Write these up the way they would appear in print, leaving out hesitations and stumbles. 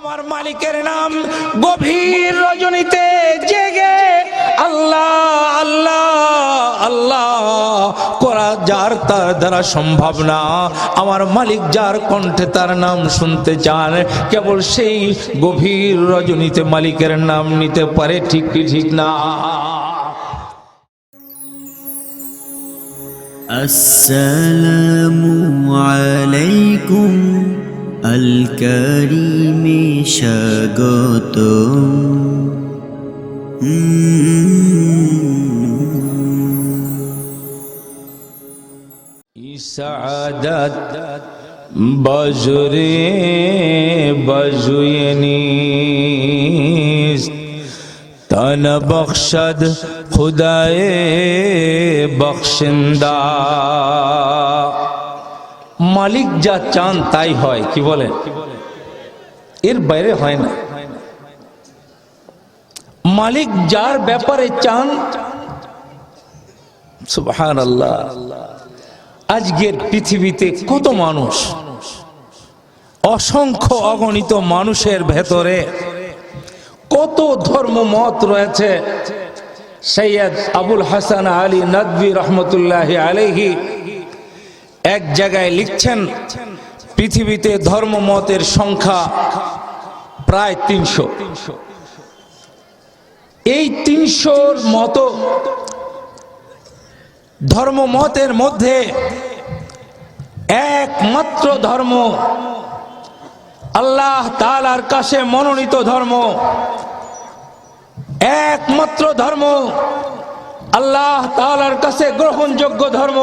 আমার মালিকের নাম গভীর রজনীতে জেগে আল্লাহ আল্লাহ আল্লাহ করা যার তার দ্বারা সম্ভব না। আমার মালিক যার কণ্ঠে তার নাম শুনতে চান, কেবল সেই গভীর রজনীতে মালিকের নাম নিতে পারে, ঠিক কি ঠিক না? আসসালামু আলাইকুম আল কারীমে স্বাগতম। ইসাদাত বজরে বজুয়নিস তন বখশদ খুদায়ে বখশিন্দা। মালিক যা চান তাই হয়, কি বলেন? এর বাইরে হয় না। মালিক যার ব্যাপারে চান, সুবহানাল্লাহ। আজকের পৃথিবীতে কত মানুষ, অসংখ্য অগণিত মানুষের ভেতরে কত ধর্মমত রয়েছে। সৈয়দ আবুল হাসান আলী নদভী রহমতুল্লাহি আলাইহি এক জায়গায় লিখছেন, পৃথিবীতে ধর্মমতের সংখ্যা প্রায় ৩০০। এই ৩০০র মতো ধর্মমতের মধ্যে একমাত্র ধর্ম, আল্লাহ তাআলার কাছে মনোনীত ধর্ম, একমাত্র ধর্ম, আল্লাহ তাআলার কাছে গ্রহণযোগ্য ধর্ম,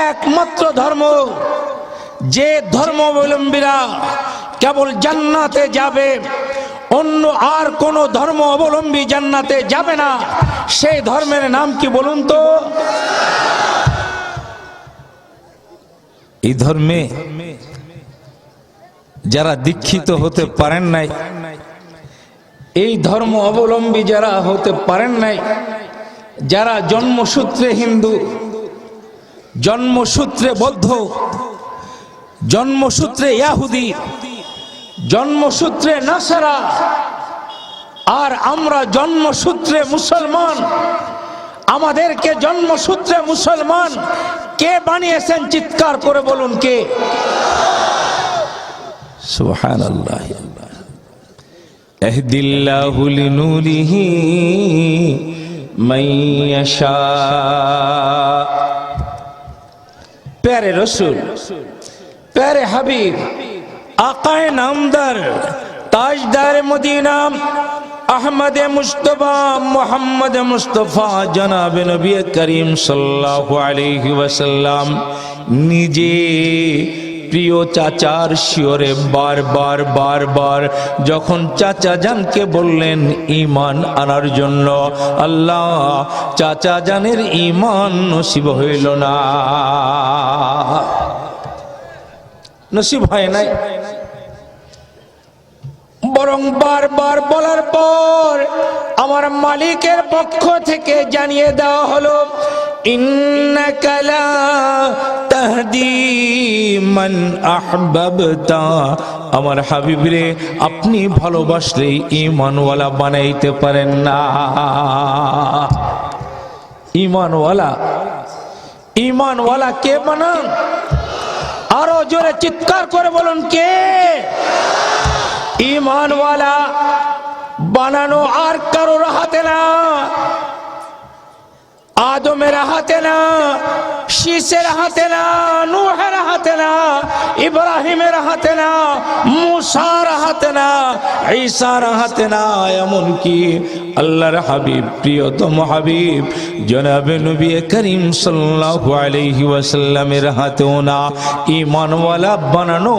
একমাত্র ধর্ম, যে ধর্মাবলম্বীরা কেবল জান্নাতে যাবে, অন্য আর কোন ধর্ম অবলম্বী জান্নাতে যাবে না। সেই ধর্মের নাম কি বলুন তো? এই ধর্মে যারা দীক্ষিত হতে পারেন নাই, এই ধর্ম অবলম্বী যারা হতে পারেন নাই, যারা জন্মসূত্রে হিন্দু, জন্মসূত্রে বৌদ্ধ, জন্মসূত্রে ইহুদি, জন্মসূত্রে নাসারা, আর আমরা জন্মসূত্রে মুসলমান। আমাদেরকে জন্মসূত্রে মুসলমান কে বানিয়েছেন? চিৎকার করে বলুন কে? সুবহানাল্লাহ। ইহদিল্লাহু লিনূরিহি মান ইয়াশা। প্যারে রসূল, প্যারে হাবিব, আকায়ে নামদার, তাজদার মদিনা, আহমদ মুস্তফা, মোহাম্মদ মুস্তফা, জনাবে নবী করিম সাল্লাল্লাহু আলাইহি ওয়াসাল্লাম নিজে প্রিয় চাচার শিয়রে বারবার বারবার যখন চাচা জানকে বললেন ঈমান আনার জন্য, আল্লাহ চাচা জানের ঈমান নসিব হইল না, নসিব হয় নাই। বরং বারবার বলার পর আমার মালিকের পক্ষ থেকে জানিয়ে দেওয়া হলো, ইন্নাকা লা তাহদি মান আহবাবতা। আমার হাবিব রে, আপনি ভালোবাসলে ঈমানওয়ালা বানাইতে পারেন না। ঈমানওয়ালা, ঈমানওয়ালা কে বানান? আরো জোরে চিৎকার করে বলুন কে? ঈমানওয়ালা বানানো আর কারোর হাতে না, আদমের হাতে না, শীসের হাতে না, নূহের হাতে না, ইব্রাহিমের হাতে না, মুসার হাতে না, ঈসার হাতে না, এমনকি আল্লাহর হাবিব, প্রিয়তম হাবিব জনাবে নবী করিম সাল্লাল্লাহু আলাইহি ওয়াসাল্লামের হাতেও না। ঈমানওয়ালা বানানো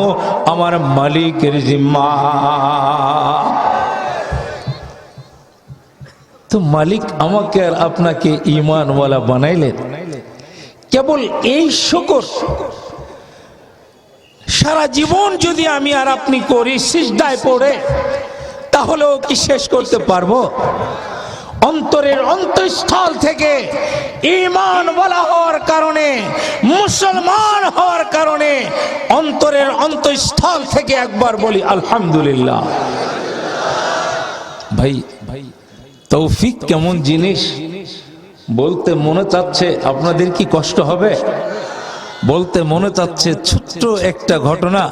আমার মালিকের জিম্মা। তো মালিক আমাকে আর আপনাকে ঈমানওয়ালা বানাইলেন। কেবল এই শুকর সারা জীবন যদি আমি আর আপনি করি সিজদায় পড়ে, তাহলেও কি শেষ করতে পারবো? অন্তরের অন্তঃস্থল থেকে ঈমান ওয়ালা হওয়ার কারণে, মুসলমান হওয়ার কারণে অন্তরের অন্তঃস্থল থেকে একবার বলি আলহামদুলিল্লাহ। ভাই তৌফিক কেমন জিনিস বলতে মনে চাচ্ছে, আপনাদের কি কষ্ট হবে? বলতে মনে চাচ্ছে ছোট্ট একটা ঘটনা।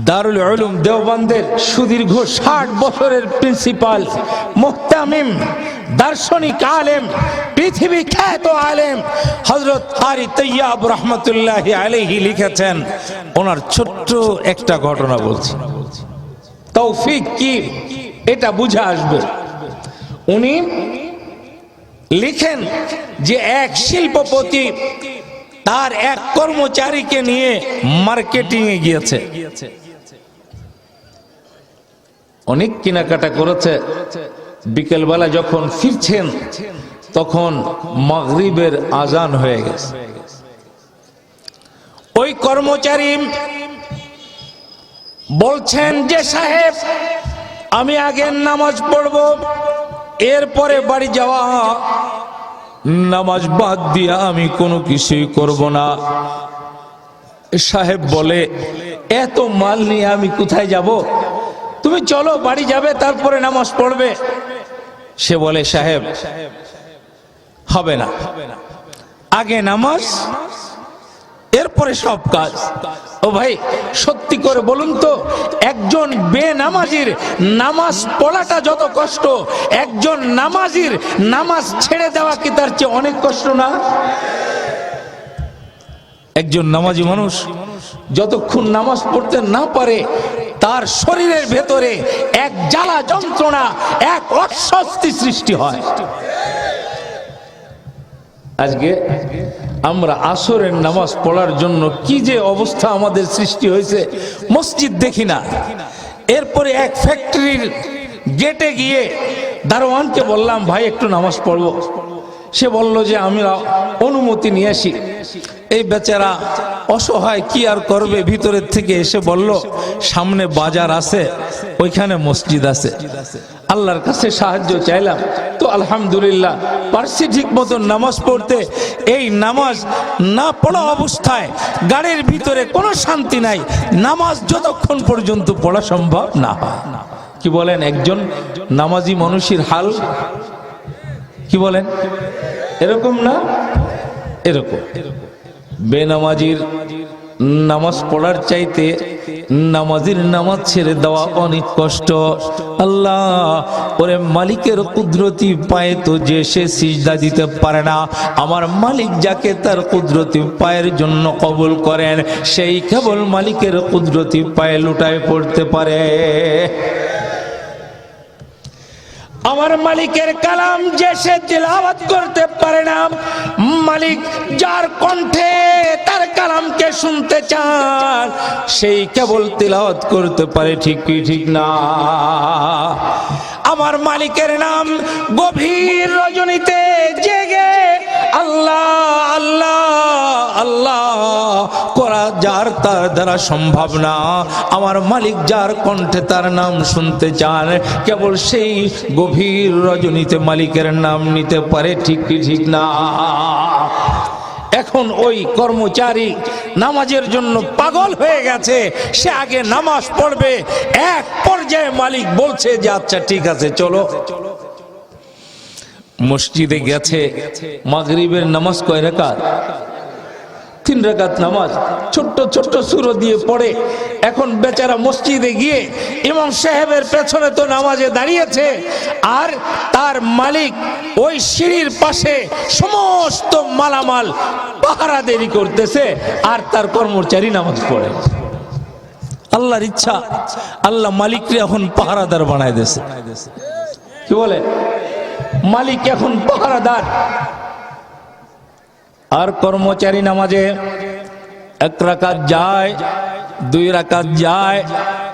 দারুল উলুম দেওবন্দের সুদীর্ঘ 60 বছরের প্রিন্সিপাল, মুহতামিম, দার্শনিক আলেম, পৃথিবী খ্যাত আলেম হযরত কারি তৈয়ব রহমতুল্লাহি আলাইহি লিখেছেন, ওনার ছোট্ট একটা ঘটনা বলছি, তৌফিক কি এটা বুঝে আসবে। উনি লিখেন যে এক শিল্পপতি তার এক কর্মচারীকে নিয়ে মার্কেটিং এ গিয়েছে, অনেক কেনাকাটা করেছে। বিকেলবেলা যখন ফিরছেন তখন মাগরিবের আজান হয়ে গেছে। ওই কর্মচারী বলছেন যে সাহেব, আমি আগে নামাজ পড়ব, এরপরে বাড়ি যাওয়া, নামাজ বাদ দিয়া আমি কোনো কিছুই করব না। সাহেব বলে, এত মাল নিয়ে আমি কোথায় যাব? তুমি চলো বাড়ি যাবে, তারপরে নামাজ পড়বে। সে বলে, সাহেব হবে না, আগে নামাজ এরপরে সব কাজ। ও ভাই সত্যি করে বলুন তো, একজন বেনামাজির নামাজ পড়াটা যত কষ্ট, একজন নামাজির নামাজ ছেড়ে দেওয়া কি তার চেয়ে অনেক কষ্ট না? একজন নামাজি মানুষ যতক্ষণ নামাজ পড়তে না পারে তার শরীরের ভেতরে এক জ্বালা যন্ত্রণা, এক অস্বস্তি সৃষ্টি হয়। আজকে আমরা আসরের নামাজ পড়ার জন্য কি যে অবস্থা আমাদের সৃষ্টি হয়েছে, মসজিদ দেখি না। এরপরে এক ফ্যাক্টরির গেটে গিয়ে দারোয়ানকে বললাম, ভাই একটু নামাজ পড়বো। সে বলল যে আমি অনুমতি নিয়ে আসি। এই বেচারা অসহায় কি আর করবে, ভিতরের থেকে এসে বলল, সামনে বাজার আছে, ওইখানে মসজিদ আছে, আল্লাহর কাছে সাহায্য চাইলাম, তো আলহামদুলিল্লাহ পারছি ঠিক মতো নামাজ পড়তে। এই নামাজ না পড়া অবস্থায় গাড়ির ভিতরে কোনো শান্তি নাই, নামাজ যতক্ষণ পর্যন্ত পড়া সম্ভব না হয়। কি বলেন একজন নামাজি মানুষের হাল? কি বলেন? এরকম না? এরকম। বেনামাজির নামাজ পড়ার চাইতে নামাজির নামাজ ছেড়ে দেওয়া অনেক কষ্ট। আল্লাহ ওরে মালিকের কুদরতি পায়ে তো যে সে সিজদা দিতে পারে না, আমার মালিক যাকে তার কুদরতি পায়ের জন্য কবুল করেন সেই কেবল মালিকের কুদরতি পায়ে লুটায় পড়তে পারে। আমার মালিকের কালাম যে সে তিলাওয়াত করতে পারে না, মালিক যার কণ্ঠে তার কালামকে শুনতে চান সেই কেবল তিলাওয়াত করতে পারে, ঠিক কি ঠিক না? আমার মালিকের নাম গভীর রজনীতে জেগে আল্লাহ আল্লাহ আল্লাহ করা যার তার দ্বারা সম্ভব না। আমার মালিক যার কণ্ঠে তার নাম শুনতে চান কেবল সেই গভীর রজনীতে মালিকের নাম নিতে পারে, ঠিক কি ঠিক না? এখন ওই কর্মচারী নামাজের জন্য পাগল হয়ে গেছে, সে আগে নামাজ পড়বে। এক পর্যায়ে মালিক বলছে যে আচ্ছা ঠিক আছে চলো। মসজিদে গেছে, মাগরিবের নামাজ কয় রাকাত? 3 রাকাত নামাজ, ছোট্ট ছোট্ট সূরা দিয়ে পড়ে। এখন বেচারা মসজিদে গিয়ে ইমাম সাহেবের পেছনে তো নামাজে দাঁড়িয়েছে, আর তার মালিক ওই সিঁড়ির পাশে সমস্ত মালামাল পাহারাদারি করতেছে, আর তার কর্মচারী নামাজ পড়ে। আল্লাহর ইচ্ছা, আল্লাহ মালিককে এখন পাহারাদার বানায় দিয়েছে। কি বলে? মালিক এখন পাহারাদার। আর কর্মচারী নামাজে 1 রাকাত যায়, 2 রাকাত যায়,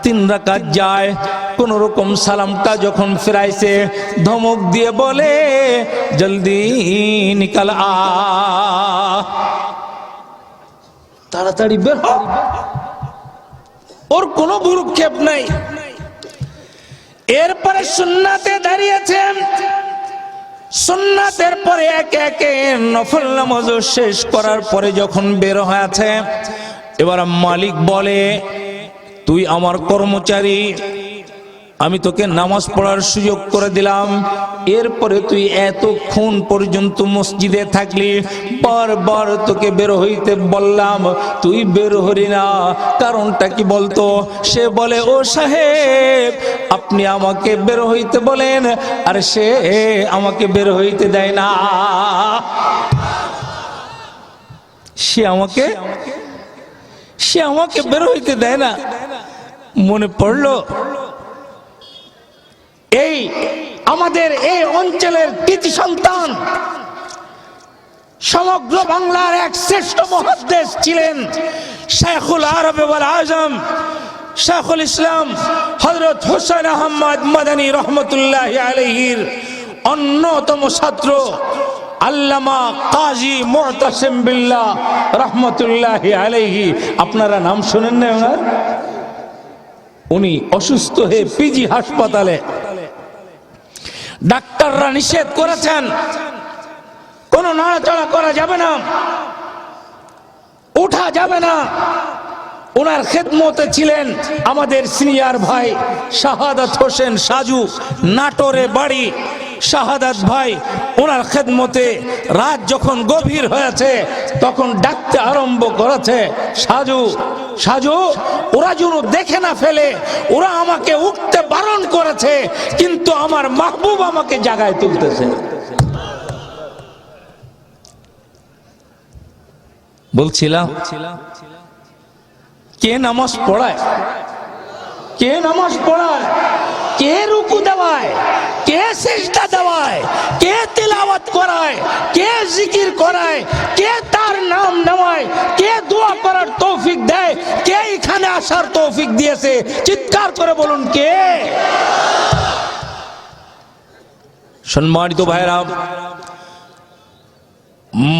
3 রাকাত যায়। কোন রকম সালামটা যখন ফিরাইছে ধমক দিয়ে বলে জলদি নিকাল আ, তাড়াতাড়ি বের হ। ওর কোনো ভ্রুক্ষেপ নাই। এরপরে সুন্নাতে দাঁড়িয়েছেন, সুন্নাতের পরে একে একে নফল নামাজ শেষ করার পরে যখন বের হয়েছে, এবার মালিক বলে, তুই আমার কর্মচারী, আমি তোকে নামাজ পড়ার সুযোগ করে দিলাম, এরপরে তুই এতক্ষণ পর্যন্ত মসজিদে থাকলি, বারবার তোকে বের হইতে বললাম, তুই বের হলি না, কারণটা কি বলতো? সে বলে, ও সাহেব, আপনি আমাকে বের হইতে বলেন আর সে আমাকে বের হইতে দেয় না। সে আমাকে বের হইতে দেয় না। মনে পড়লো এই আমাদের এই অঞ্চলের কৃতি সন্তান, সমগ্র বাংলার এক শ্রেষ্ঠ মুহাদ্দিস ছিলেন শাইখুল আরব ওয়াল আজম, শাইখুল ইসলাম হযরত হুসাইন আহমদ মাদানী রহমতুল্লাহি আলাইহির অন্যতম ছাত্র আল্লামা কাজী মুতাসিম বিল্লাহ রহমতুল্লাহি আলাইহি। আপনারা নাম শুনেন না ওনার? উনি অসুস্থ হয়ে পিজি হাসপাতালে, ডাক্তাররা নিষেধ করেছেন, কোনো নাড়াচড়া করা যাবে না, উঠা যাবে না। ওনার খেদমতে ছিলেন আমাদের সিনিয়র ভাই শাহাদাত হোসেন সাজু, নাটোরে বাড়ি। শাহাদাত ভাই ওনার খেদমতে রাত যখন গভীর হয়েছে তখন ডাকতে আরম্ভ করেছে, সাজু সাজু, ওরা যেন দেখে না ফেলে, ওরা আমাকে উঠতে বারণ করেছে, কিন্তু আমার মাহবুব আমাকে জাগায় তুলতেছে। বলছিলাম, কে নামাজ পড়ায়? কে নামাজ পড়ায়? কে রুকু দেওয়ায়? কে সিজদা দেওয়ায়? কে তিলাওয়াত করায়? কে জিকির করায়? কে তার নাম নেওয়ায়? কে দোয়া করার তৌফিক দেয়? কে এখানে আসার তৌফিক দিয়েছে? চিৎকার করে বলুন, কে? সম্মানিত ভাইরা,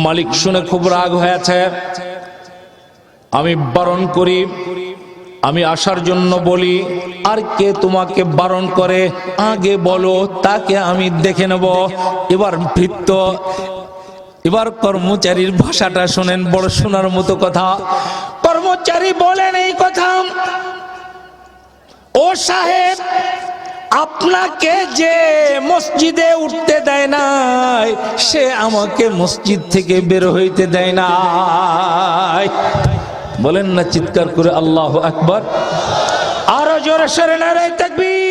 মালিক শুনে খুব রাগ হয়েছে। আমি বারণ করি, আমি আসার জন্য বলি, আর কে তোমাকে বারণ করে আগে বলো, তাকে আমি দেখে নেব। এবার কর্মচারীর ভাষাটা শোনেন, বড় শোনার মতো কথা। কর্মচারী বলেন এই কথা, ও সাহেব, আপনাকে যে মসজিদে উঠতে দেয় নাই, সে আমাকে মসজিদ থেকে বের হইতে দেয় নাই। বলেন না চিৎকার করে আল্লাহু আকবার, আরো জোরে সরে নারায়ে তাকবীর।